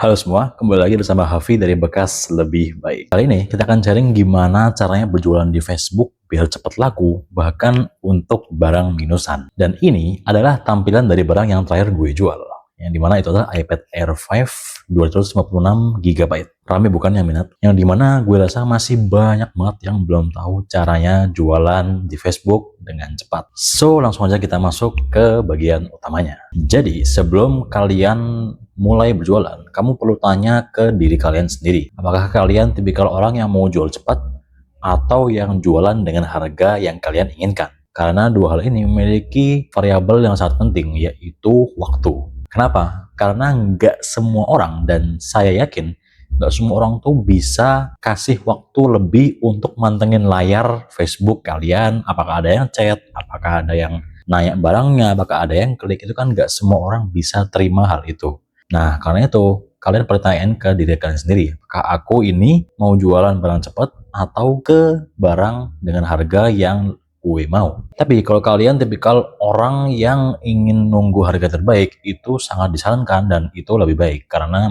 Halo semua, kembali lagi bersama Hafi dari Bekas Lebih Baik. Kali ini kita akan sharing gimana caranya berjualan di Facebook biar cepat laku, bahkan untuk barang minusan. Dan ini adalah tampilan dari barang yang terakhir gue jual. Yang dimana itu adalah iPad Air 5 256 GB. Rame bukan yang minat? Yang dimana gue rasa masih banyak banget yang belum tahu caranya jualan di Facebook dengan cepat. So, langsung aja kita masuk ke bagian utamanya. Jadi, sebelum kalian mulai berjualan, kamu perlu tanya ke diri kalian sendiri. Apakah kalian tipikal orang yang mau jual cepat atau yang jualan dengan harga yang kalian inginkan? Karena dua hal ini memiliki variabel yang sangat penting, yaitu waktu. Kenapa? Karena nggak semua orang, dan saya yakin nggak semua orang tuh bisa kasih waktu lebih untuk mantengin layar Facebook kalian. Apakah ada yang chat, apakah ada yang nanya barangnya, apakah ada yang klik, itu kan nggak semua orang bisa terima hal itu. Nah, karena itu, kalian pertanyaan ke diri kalian sendiri, apakah aku ini mau jualan barang cepat atau ke barang dengan harga yang gue mau. Tapi kalau kalian tipikal orang yang ingin nunggu harga terbaik, itu sangat disarankan dan itu lebih baik karena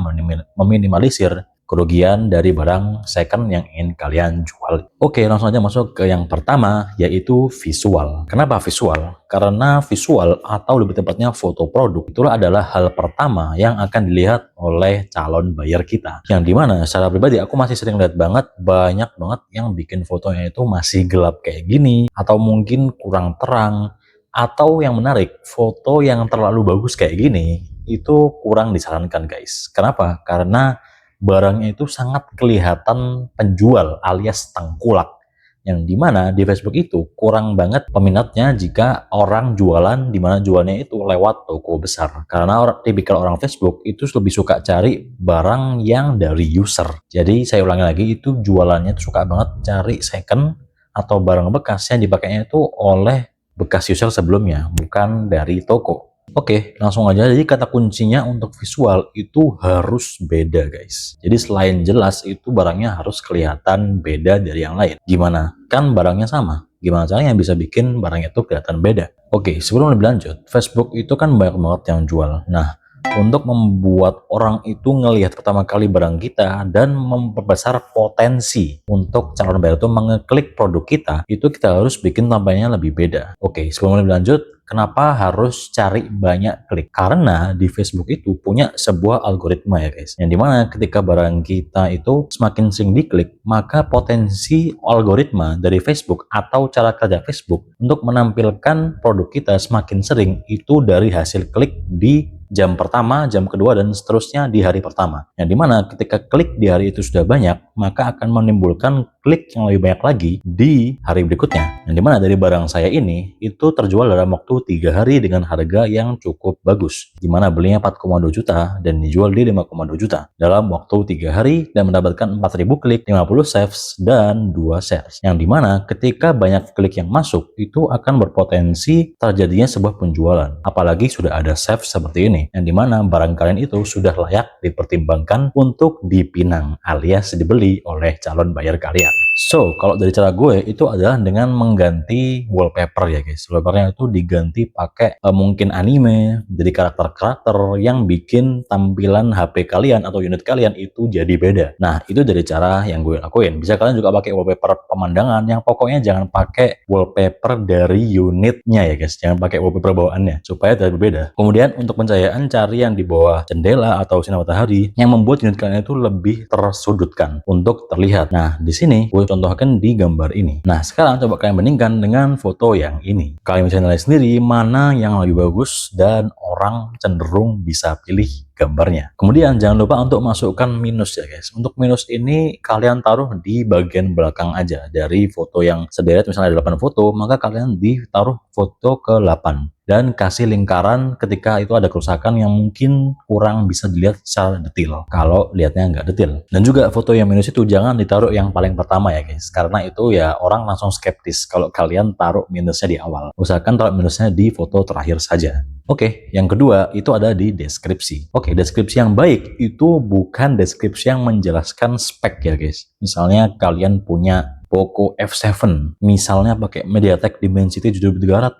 meminimalisir kerugian dari barang second yang ingin kalian jual. Oke, langsung aja masuk ke yang pertama, yaitu visual. Kenapa visual? Karena visual atau lebih tepatnya foto produk itulah adalah hal pertama yang akan dilihat oleh calon buyer kita. Yang dimana secara pribadi aku masih sering lihat banget, banyak banget yang bikin fotonya itu masih gelap kayak gini, atau mungkin kurang terang, atau yang menarik, foto yang terlalu bagus kayak gini, itu kurang disarankan guys. Kenapa? Karena barangnya itu sangat kelihatan penjual alias tengkulak, yang dimana di Facebook itu kurang banget peminatnya jika orang jualan, dimana jualnya itu lewat toko besar, karena tipikal orang Facebook itu lebih suka cari barang yang dari user. Jadi saya ulangi lagi, itu jualannya itu suka banget cari second atau barang bekas yang dipakainya itu oleh bekas user sebelumnya, bukan dari toko. Oke, langsung aja. Jadi kata kuncinya untuk visual itu harus beda guys. Jadi selain jelas, itu barangnya harus kelihatan beda dari yang lain. Gimana? Kan barangnya sama. Gimana caranya bisa bikin barangnya itu kelihatan beda? Oke, sebelum lebih lanjut, Facebook itu kan banyak banget yang jual. Nah, untuk membuat orang itu ngelihat pertama kali barang kita dan memperbesar potensi untuk calon buyer itu mengeklik produk kita, itu kita harus bikin tampilnya lebih beda. Oke, sebelum lebih lanjut, kenapa harus cari banyak klik? Karena di Facebook itu punya sebuah algoritma ya guys, yang dimana ketika barang kita itu semakin sering diklik, maka potensi algoritma dari Facebook atau cara kerja Facebook untuk menampilkan produk kita semakin sering itu dari hasil klik di jam pertama, jam kedua, dan seterusnya di hari pertama. Yang dimana ketika klik di hari itu sudah banyak, maka akan menimbulkan klik yang lebih banyak lagi di hari berikutnya. Yang dimana dari barang saya ini, itu terjual dalam waktu 3 hari dengan harga yang cukup bagus. Dimana belinya 4,2 juta dan dijual di 5,2 juta. Dalam waktu 3 hari dan mendapatkan 4.000 klik, 50 saves, dan 2 shares. Yang dimana ketika banyak klik yang masuk, itu akan berpotensi terjadinya sebuah penjualan. Apalagi sudah ada save seperti ini, yang dimana barang kalian itu sudah layak dipertimbangkan untuk dipinang alias dibeli oleh calon buyer kalian. So, kalau dari cara gue itu adalah dengan mengganti wallpaper ya guys. Wallpapernya itu diganti pakai mungkin anime, jadi karakter-karakter yang bikin tampilan HP kalian atau unit kalian itu jadi beda. Nah, itu dari cara yang gue lakuin. Bisa kalian juga pakai wallpaper pemandangan, yang pokoknya jangan pakai wallpaper dari unitnya ya guys. Jangan pakai wallpaper bawaannya supaya tidak berbeda. Kemudian untuk pencahayaan, cari yang di bawah jendela atau sinar matahari yang membuat unit kalian itu lebih tersudutkan untuk terlihat. Nah, di sini gue contohkan di gambar ini. Nah, sekarang coba kalian bandingkan dengan foto yang ini. Kalian bisa nilai sendiri mana yang lebih bagus dan orang cenderung bisa pilih gambarnya. Kemudian jangan lupa untuk masukkan minus ya guys. Untuk minus ini kalian taruh di bagian belakang aja. Dari foto yang sederet misalnya ada 8 foto, maka kalian ditaruh foto ke 8. Dan kasih lingkaran ketika itu ada kerusakan yang mungkin kurang bisa dilihat secara detail kalau lihatnya nggak detail. Dan juga foto yang minus itu jangan ditaruh yang paling pertama ya guys, karena itu ya orang langsung skeptis kalau kalian taruh minusnya di awal. Usahakan taruh minusnya di foto terakhir saja. Oke, yang kedua itu ada di deskripsi. Oke, deskripsi yang baik itu bukan deskripsi yang menjelaskan spek ya guys. Misalnya kalian punya Poco F7, misalnya pakai MediaTek Dimensity 7300,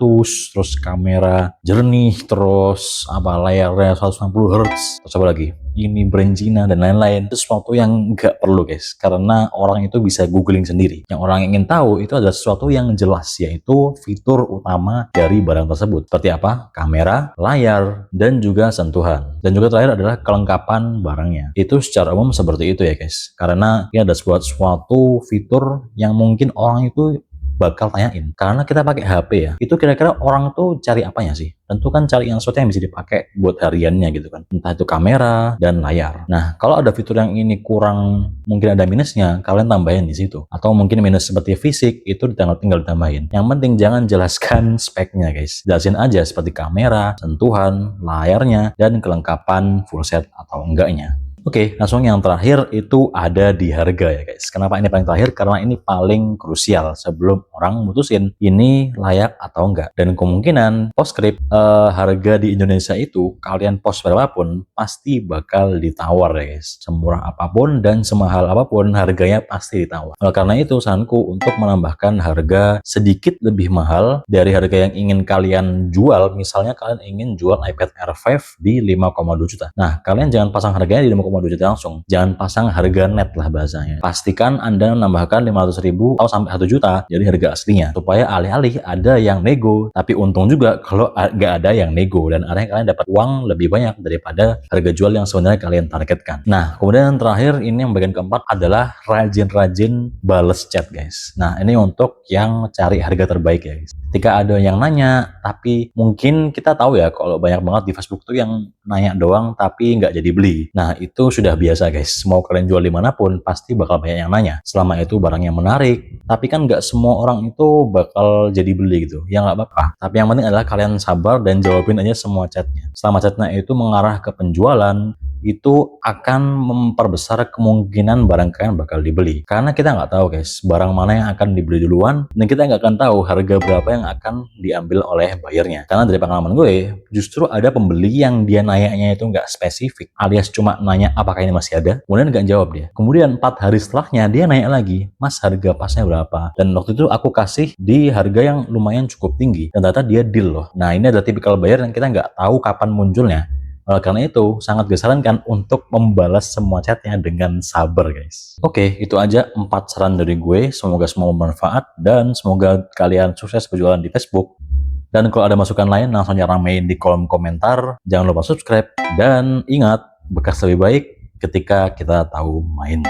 terus kamera jernih, terus layarnya 160 Hz, terus apa lagi? ini brand Cina dan lain-lain. Itu sesuatu yang nggak perlu guys, karena orang itu bisa googling sendiri. Yang orang ingin tahu itu adalah sesuatu yang jelas, yaitu fitur utama dari barang tersebut. Seperti apa? Kamera, layar, dan juga sentuhan. Dan juga terakhir adalah kelengkapan barangnya. Itu secara umum seperti itu ya guys, karena ini ada suatu fitur yang mungkin orang itu bakal tanyain, karena kita pakai HP ya, itu kira-kira orang tuh cari apanya sih? Tentu kan cari yang sesuatu yang bisa dipakai buat hariannya gitu kan, entah itu kamera dan layar. Nah, kalau ada fitur yang ini kurang, mungkin ada minusnya, kalian tambahin di situ. Atau mungkin minus seperti fisik, itu tinggal ditambahin. Yang penting jangan jelaskan speknya guys, jelasin aja seperti kamera, sentuhan, layarnya, dan kelengkapan full set atau enggaknya. Oke, langsung yang terakhir itu ada di harga ya guys. Kenapa ini paling terakhir? Karena ini paling krusial sebelum orang mutusin ini layak atau enggak. Dan kemungkinan postscript harga di Indonesia itu kalian post berapapun pasti bakal ditawar ya guys. Semurah apapun dan semahal apapun harganya pasti ditawar. Oleh karena itu saranku untuk menambahkan harga sedikit lebih mahal dari harga yang ingin kalian jual. Misalnya kalian ingin jual iPad Air 5 di 5,2 juta. Nah, kalian jangan pasang harganya di 5,2 juta langsung. Jangan pasang harga net lah bahasanya. Pastikan Anda menambahkan 500.000 atau sampai 1 juta jadi harga aslinya. Supaya alih-alih ada yang nego, tapi untung juga kalau nggak ada yang nego. Dan akhirnya kalian dapat uang lebih banyak daripada harga jual yang sebenarnya kalian targetkan. Nah, kemudian yang terakhir ini yang bagian keempat adalah rajin-rajin bales chat guys. Nah, ini untuk yang cari harga terbaik ya guys. Ketika ada yang nanya, tapi mungkin kita tahu ya kalau banyak banget di Facebook tuh yang nanya doang tapi nggak jadi beli. Nah, itu sudah biasa guys. Mau kalian jual dimanapun, pasti bakal banyak yang nanya. Selama itu barangnya menarik, tapi kan nggak semua orang itu bakal jadi beli gitu. Ya nggak apa-apa. Tapi yang penting adalah kalian sabar dan jawabin aja semua chatnya. Selama chatnya itu mengarah ke penjualan, itu akan memperbesar kemungkinan barang kalian bakal dibeli. Karena kita nggak tahu guys, barang mana yang akan dibeli duluan, dan kita nggak akan tahu harga berapa yang akan diambil oleh buyernya. Karena dari pengalaman gue, justru ada pembeli yang dia nanyanya itu nggak spesifik, alias cuma nanya apakah ini masih ada, kemudian nggak jawab dia. Kemudian 4 hari setelahnya dia nanya lagi, mas harga pasnya berapa? Dan waktu itu aku kasih di harga yang lumayan cukup tinggi, dan ternyata dia deal loh. Nah, ini adalah tipikal buyer yang kita nggak tahu kapan munculnya. Oleh karena itu, sangat disarankan untuk membalas semua chatnya dengan sabar guys. Oke, itu aja 4 saran dari gue. Semoga semua bermanfaat dan semoga kalian sukses berjualan di Facebook. Dan kalau ada masukan lain, langsung aja ramein di kolom komentar. Jangan lupa subscribe. Dan ingat, bekas lebih baik ketika kita tahu main.